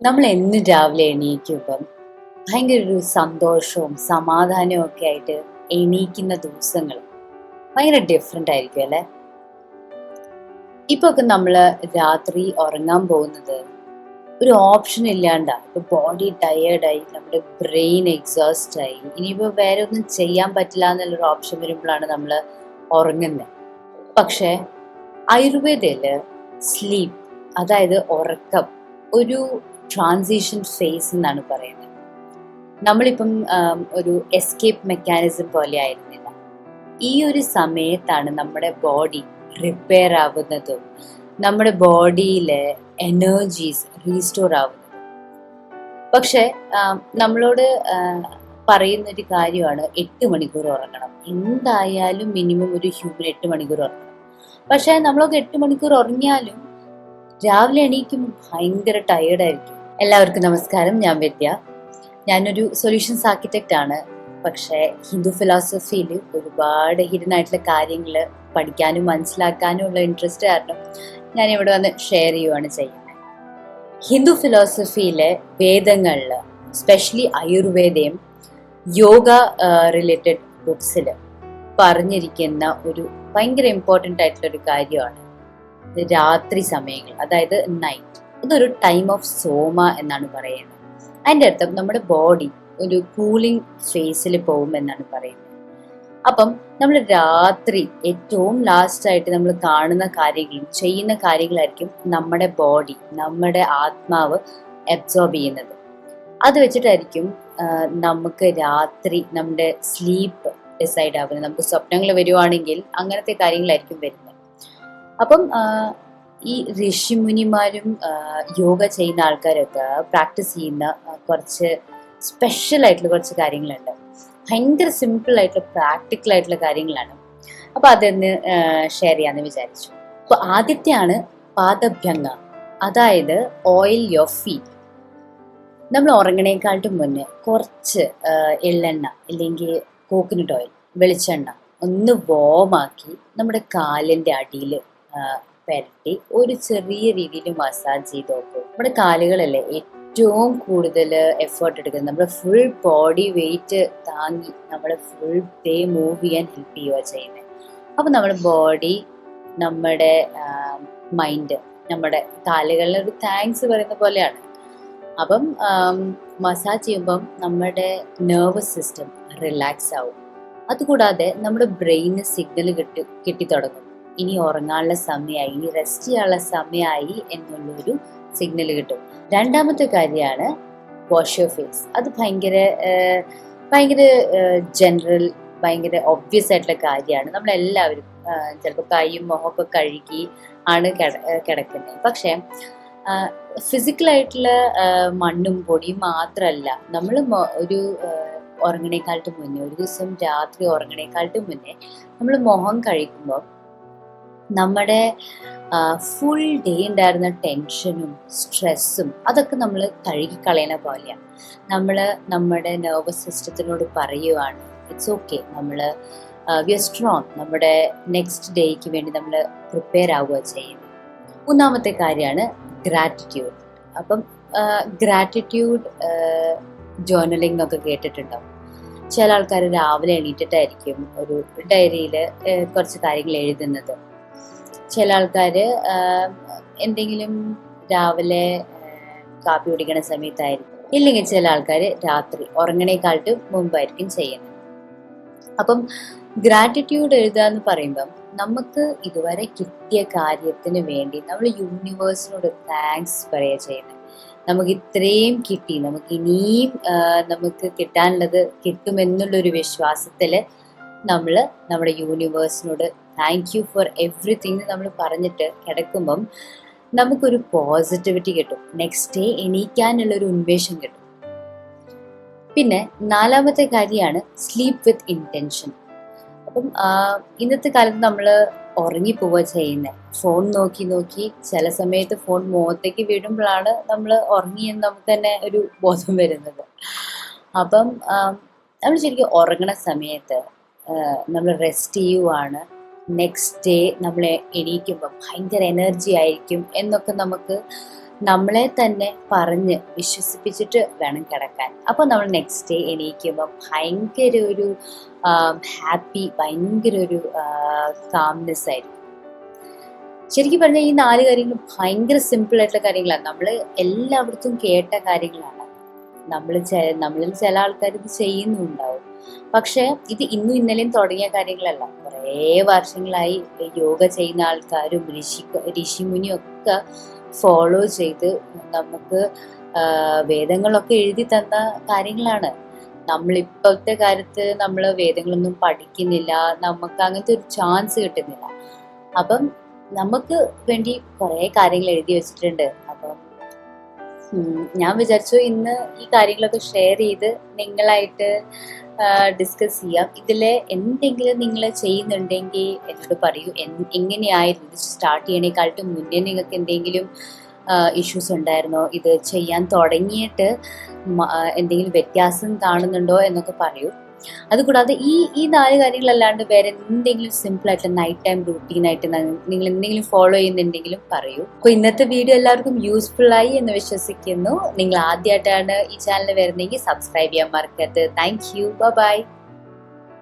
നമ്മൾ എന്നും രാവിലെ എണീക്കുമ്പം ഭയങ്കര ഒരു സന്തോഷവും സമാധാനവും ഒക്കെ ആയിട്ട് എണീക്കുന്ന ദിവസങ്ങൾ ഭയങ്കര ഡിഫറെൻ്റ് ആയിരിക്കും അല്ലേ. ഇപ്പൊ ഒക്കെ നമ്മൾ രാത്രി ഉറങ്ങാൻ പോകുന്നത് ഒരു ഓപ്ഷൻ ഇല്ലാണ്ടാണ്. ഇപ്പൊ ബോഡി ടയേർഡായി, നമ്മുടെ ബ്രെയിൻ എക്സോസ്റ്റ് ആയി, ഇനിയിപ്പോൾ വേറെ ഒന്നും ചെയ്യാൻ പറ്റില്ല എന്നുള്ളൊരു ഓപ്ഷൻ വരുമ്പോഴാണ് നമ്മൾ ഉറങ്ങുന്നത്. പക്ഷേ ആയുർവേദയില് സ്ലീപ്പ്, അതായത് ഉറക്കം, ഒരു ട്രാൻസിഷൻ ഫേസ് എന്നാണ് പറയുന്നത്. നമ്മളിപ്പം ഒരു എസ്കേപ്പ് മെക്കാനിസം പോലെ ആയിരുന്നില്ല. ഈ ഒരു സമയത്താണ് നമ്മുടെ ബോഡി റിപ്പയർ ആവുന്നതും നമ്മുടെ ബോഡിയിലെ എനർജീസ് റീസ്റ്റോർ ആവുന്നത്. പക്ഷെ നമ്മളോട് പറയുന്നൊരു കാര്യമാണ് 8 മണിക്കൂർ ഉറങ്ങണം, എന്തായാലും മിനിമം ഒരു ഹ്യൂമൻ 8 മണിക്കൂർ ഉറങ്ങണം. പക്ഷെ നമ്മളൊക്കെ 8 മണിക്കൂർ ഉറങ്ങിയാലും രാവിലെ എണീക്കുമ്പോൾ ഭയങ്കര ടയേർഡായിരിക്കും. എല്ലാവർക്കും നമസ്കാരം, ഞാൻ വിദ്യ. ഞാനൊരു സൊല്യൂഷൻസ് ആർക്കിടെക്റ്റ് ആണ്. പക്ഷേ ഹിന്ദു ഫിലോസഫിയിൽ ഒരുപാട് ഹിഡൻ ആയിട്ടുള്ള കാര്യങ്ങൾ പഠിക്കാനും മനസ്സിലാക്കാനും ഉള്ള ഇൻട്രസ്റ്റ് കാരണം ഞാൻ ഇവിടെ വന്ന് ഷെയർ ചെയ്യുവാണ് ചെയ്യുന്നത്. ഹിന്ദു ഫിലോസഫിയിലെ വേദങ്ങളിൽ, സ്പെഷ്യലി ആയുർവേദയും യോഗ റിലേറ്റഡ് ബുക്സിൽ പറഞ്ഞിരിക്കുന്ന ഒരു ഭയങ്കര ഇമ്പോർട്ടൻ്റ് ആയിട്ടുള്ള ഒരു കാര്യമാണ് രാത്രി സമയങ്ങൾ, അതായത് നൈറ്റ്. ഇതൊരു ടൈം ഓഫ് സോമ എന്നാണ് പറയുന്നത്. അതിൻ്റെ അർത്ഥം നമ്മുടെ ബോഡി ഒരു കൂളിംഗ് ഫേസിൽ പോകും എന്നാണ് പറയുന്നത്. അപ്പം നമ്മൾ രാത്രി ഏറ്റവും ലാസ്റ്റായിട്ട് നമ്മൾ കാണുന്ന കാര്യങ്ങളും ചെയ്യുന്ന കാര്യങ്ങളായിരിക്കും നമ്മുടെ ബോഡി, നമ്മുടെ ആത്മാവ് അബ്സോർബ് ചെയ്യുന്നത്. അത് വെച്ചിട്ടായിരിക്കും നമുക്ക് രാത്രി നമ്മുടെ സ്ലീപ്പ് ഡിസൈഡ് ആവുന്നത്. നമുക്ക് സ്വപ്നങ്ങൾ വരുവാണെങ്കിൽ അങ്ങനത്തെ കാര്യങ്ങളായിരിക്കും വരുന്നത്. അപ്പം ഈ ഋഷിമുനിമാരും യോഗ ചെയ്യുന്ന ആൾക്കാരൊക്കെ പ്രാക്ടീസ് ചെയ്യുന്ന കുറച്ച് സ്പെഷ്യൽ ആയിട്ടുള്ള കുറച്ച് കാര്യങ്ങളുണ്ട്. ഭയങ്കര സിമ്പിൾ ആയിട്ടുള്ള പ്രാക്ടിക്കൽ ആയിട്ടുള്ള കാര്യങ്ങളാണ്. അപ്പോൾ അതൊന്ന് ഷെയർ ചെയ്യാമെന്ന് വിചാരിച്ചു. അപ്പോൾ ആദ്യത്തെയാണ് പാദഭ്യംഗ, അതായത് ഓയിൽ യോർ ഫീറ്റ്. നമ്മൾ ഉറങ്ങണേക്കാട്ടും മുന്നേ കുറച്ച് എള്ളെണ്ണ അല്ലെങ്കിൽ കോക്കനട്ട് ഓയിൽ, വെളിച്ചെണ്ണ ഒന്ന് വോമാക്കി നമ്മുടെ കാലിൻ്റെ അടിയിൽ പുരട്ടി ഒരു ചെറിയ രീതിയിൽ മസാജ് ചെയ്ത് നോക്കും. നമ്മുടെ കാലുകളല്ലേ ഏറ്റവും കൂടുതൽ എഫേർട്ട് എടുക്കുന്നത്. നമ്മുടെ ഫുൾ ബോഡി വെയിറ്റ് താങ്ങി നമ്മളെ ഫുൾ ഡേ മൂവ് ചെയ്യാൻ ഹെൽപ്പ് ചെയ്യുക ചെയ്യുന്നത്. അപ്പം നമ്മുടെ ബോഡി, നമ്മുടെ മൈൻഡ്, നമ്മുടെ കാലുകളിൽ ഒരു താങ്ക്സ് പറയുന്ന പോലെയാണ്. അപ്പം മസാജ് ചെയ്യുമ്പം നമ്മുടെ നെർവസ് സിസ്റ്റം റിലാക്സ് ആവും. അതുകൂടാതെ നമ്മുടെ ബ്രെയിന് സിഗ്നൽ കിട്ടി തുടങ്ങും. ഇനി ഉറങ്ങാനുള്ള സമയമായി, ഇനി റെസ്റ്റ് ചെയ്യാനുള്ള സമയമായി എന്നുള്ളൊരു സിഗ്നൽ കിട്ടും. രണ്ടാമത്തെ കാര്യമാണ് വാഷ് യുവർ ഫേസ്. അത് ഭയങ്കര ജനറൽ, ഭയങ്കര ഒബ്വിയസ് ആയിട്ടുള്ള കാര്യമാണ്. നമ്മളെല്ലാവരും ചിലപ്പോൾ കൈയും മുഖമൊക്കെ കഴുകി ആണ് കിടക്കുന്നത്. പക്ഷേ ഫിസിക്കലായിട്ടുള്ള മണ്ണും പൊടിയും മാത്രമല്ല, നമ്മൾ ഒരു ഉറങ്ങണേക്കാളും മുന്നേ, ഒരു ദിവസം രാത്രി ഉറങ്ങണേക്കാളും മുന്നേ നമ്മൾ മുഖം കഴിക്കുമ്പോൾ നമ്മുടെ ഫുൾ ഡേ ഉണ്ടായിരുന്ന ടെൻഷനും സ്ട്രെസ്സും അതൊക്കെ നമ്മൾ കഴുകിക്കളയണ പോലെയാണ്. നമ്മൾ നമ്മുടെ നെർവസ് സിസ്റ്റത്തിനോട് പറയുവാണ് ഇറ്റ്സ് ഓക്കെ, നമ്മൾ വി ആർ സ്ട്രോങ്, നമ്മുടെ നെക്സ്റ്റ് ഡേക്ക് വേണ്ടി നമ്മൾ പ്രിപ്പയർ ആവുക ചെയ്യുന്നത്. മൂന്നാമത്തെ കാര്യമാണ് ഗ്രാറ്റിറ്റ്യൂഡ്. അപ്പം ഗ്രാറ്റിറ്റ്യൂഡ് ജേർണലിംഗ് എന്നൊക്കെ കേട്ടിട്ടുണ്ടാവും. ചില ആൾക്കാർ രാവിലെ എണീറ്റിട്ടായിരിക്കും ഒരു ഡയറിയിൽ കുറച്ച് കാര്യങ്ങൾ എഴുതുന്നത്. ചില ആൾക്കാർ എന്തെങ്കിലും രാവിലെ കാപ്പി കുടിക്കണ സമയത്തായിരിക്കും, ഇല്ലെങ്കിൽ ചില ആൾക്കാർ രാത്രി ഉറങ്ങണേക്കാളും മുമ്പായിരിക്കും ചെയ്യുന്നത്. അപ്പം ഗ്രാറ്റിറ്റ്യൂഡ് എഴുതുക എന്ന് പറയുമ്പം നമുക്ക് ഇതുവരെ കിട്ടിയ കാര്യത്തിന് വേണ്ടി നമ്മൾ യൂണിവേഴ്സിനോട് താങ്ക്സ് പറയുക ചെയ്യുന്നത്. നമുക്ക് ഇത്രയും കിട്ടി, നമുക്ക് ഇനിയും നമുക്ക് കിട്ടാനുള്ളത് കിട്ടുമെന്നുള്ളൊരു വിശ്വാസത്തിൽ നമ്മൾ നമ്മുടെ യൂണിവേഴ്സിനോട് താങ്ക് യു ഫോർ എവ്രിതിങ് നമ്മൾ പറഞ്ഞിട്ട് കിടക്കുമ്പം നമുക്കൊരു പോസിറ്റിവിറ്റി കിട്ടും. നെക്സ്റ്റ് ഡേ എണീക്കാനുള്ളൊരു ഉന്മേഷം കിട്ടും. പിന്നെ നാലാമത്തെ കാര്യമാണ് സ്ലീപ്പ് വിത്ത് ഇൻറ്റൻഷൻ. അപ്പം ഇന്നത്തെ കാലത്ത് നമ്മൾ ഉറങ്ങിപ്പോവുക ചെയ്യുന്നത്. ഫോൺ നോക്കി നോക്കി ചില സമയത്ത് ഫോൺ മുഖത്തേക്ക് വീഴുമ്പോഴാണ് നമ്മൾ ഉറങ്ങിയെന്ന് നമുക്ക് തന്നെ ഒരു ബോധം വരുന്നത്. അപ്പം നമ്മൾ ശരിക്കും ഉറങ്ങണ സമയത്ത് നമ്മൾ റെസ്റ്റ് ചെയ്യുവാണ്. നെക്സ്റ്റ് ഡേ നമ്മൾ എണീക്കുമ്പോൾ ഭയങ്കര എനർജി ആയിരിക്കും എന്നൊക്കെ നമുക്ക് നമ്മളെ തന്നെ പറഞ്ഞ് വിശ്വസിപ്പിച്ചിട്ട് വേണം കിടക്കാൻ. അപ്പോൾ നമ്മൾ നെക്സ്റ്റ് ഡേ എണീക്കുമ്പോൾ ഭയങ്കര ഒരു ഹാപ്പി, ഭയങ്കര ഒരു കാംനെസ് ആയിരിക്കും. ശരിക്കും പറഞ്ഞാൽ ഈ 4 കാര്യങ്ങൾ ഭയങ്കര സിമ്പിളായിട്ടുള്ള കാര്യങ്ങളാണ്. നമ്മൾ എല്ലായിടത്തും കേട്ട കാര്യങ്ങളാണ്. നമ്മളിൽ ചില ആൾക്കാർ ഇത് ചെയ്യുന്നുണ്ടാവും. പക്ഷേ ഇത് ഇന്നും ഇന്നലെയും തുടങ്ങിയ കാര്യങ്ങളല്ല. കുറേ വർഷങ്ങളായി യോഗ ചെയ്യുന്ന ആൾക്കാരും ഋഷിമുനിയും ഒക്കെ ഫോളോ ചെയ്ത് നമുക്ക് വേദങ്ങളൊക്കെ എഴുതി തന്ന കാര്യങ്ങളാണ്. നമ്മളിപ്പോഴത്തെ കാലത്ത് നമ്മൾ വേദങ്ങളൊന്നും പഠിക്കുന്നില്ല, നമുക്ക് അങ്ങനത്തെ ഒരു ചാൻസ് കിട്ടുന്നില്ല. അപ്പം നമുക്ക് വേണ്ടി കുറേ കാര്യങ്ങൾ എഴുതി വെച്ചിട്ടുണ്ട്. അപ്പം ഞാൻ വിചാരിച്ചു ഇന്ന് ഈ കാര്യങ്ങളൊക്കെ ഷെയർ ചെയ്ത് നിങ്ങളായിട്ട് ഡിസ്കസ് ചെയ്യാം. ഇതിൽ എന്തെങ്കിലും നിങ്ങൾ ചെയ്യുന്നുണ്ടെങ്കിൽ എന്നോട് പറയൂ. എങ്ങനെയായിരുന്നു ഇത് സ്റ്റാർട്ട് ചെയ്യണേക്കാളും മുന്നേ നിങ്ങൾക്ക് എന്തെങ്കിലും ഇഷ്യൂസ് ഉണ്ടായിരുന്നോ? ഇത് ചെയ്യാൻ തുടങ്ങിയിട്ട് എന്തെങ്കിലും വ്യത്യാസം കാണുന്നുണ്ടോ എന്നൊക്കെ പറയൂ. അതുകൂടാതെ ഈ 4 കാര്യങ്ങളല്ലാണ്ട് വേറെ എന്തെങ്കിലും സിമ്പിളായിട്ട് നൈറ്റ് ടൈം റൂട്ടീനായിട്ട് നിങ്ങൾ എന്തെങ്കിലും ഫോളോ ചെയ്യുന്നുണ്ടെങ്കിലും പറയൂ. അപ്പോൾ ഇന്നത്തെ വീഡിയോ എല്ലാവർക്കും യൂസ്ഫുൾ ആയി എന്ന് വിശ്വസിക്കുന്നു. നിങ്ങൾ ആദ്യമായിട്ടാണ് ഈ ചാനൽ വരുന്നതെങ്കിൽ സബ്സ്ക്രൈബ് ചെയ്യാൻ മറക്കരുത്. Thank you. ബൈ.